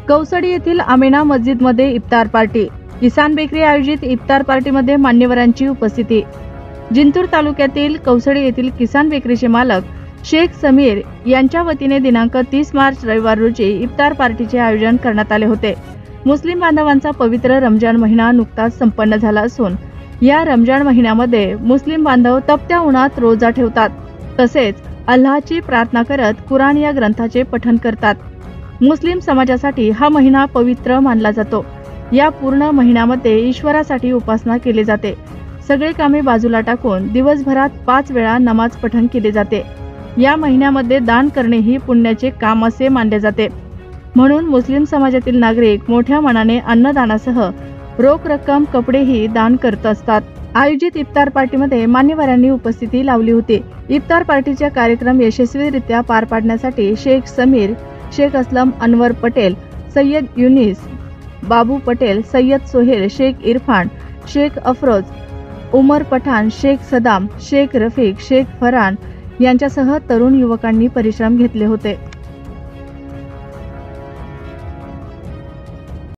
कौसडी येथील आमिना मस्जिदमध्ये इफ्तार पार्टी. किसान बेकरी आयोजित इफ्तार पार्टीमध्ये मान्यवरांची उपस्थिती. जिंतूर तालुक्यातील कौसडी येथील किसान बेकरीचे मालक शेख समीर यांच्या वतीने दिनांक 30 मार्च रविवार रोजी इफ्तार पार्टीचे आयोजन करण्यात आले होते. मुस्लिम बांधवांचा पवित्र रमजान महिना नुकताच संपन्न झाला असून या रमजान महिन्यामध्ये मुस्लिम बांधव तपत्या उन्हात रोजा ठेवतात. तसेच अल्लाहची प्रार्थना करत कुराण या ग्रंथाचे पठण करतात. मुस्लिम समाजासाठी हा महिना पवित्र मानला जातो. या पूर्ण महिन्यामध्ये ईश्वरासाठी उपासना केली जाते. सगळे कामे बाजूला टाकून दिवसभरात 5 वेळा नमाज पठण केले जाते. या महिन्यामध्ये दान करणे ही पुण्याचे काम असे मानले जाते. म्हणून मुस्लिम समाजातील नागरिक मोठ्या मनाने अन्नदानासह रोख रक्कम, कपडेही दान करत असतात. आयोजित इफ्तार पार्टीमध्ये मान्यवरांनी उपस्थिती लावली होती. इफ्तार पार्टीचा कार्यक्रम यशस्वीरित्या पार पाडण्यासाठी शेख समीर, शेख असलम अनवर पटेल, सय्यद युनिस, बाबू पटेल, सय्यद सोहेल, शेख इरफान, शेख अफरोज, उमर पठाण, शेख सदाम, शेख रफीक, शेख फरहान यांच्यासह तरुण युवकांनी परिश्रम घेतले होते.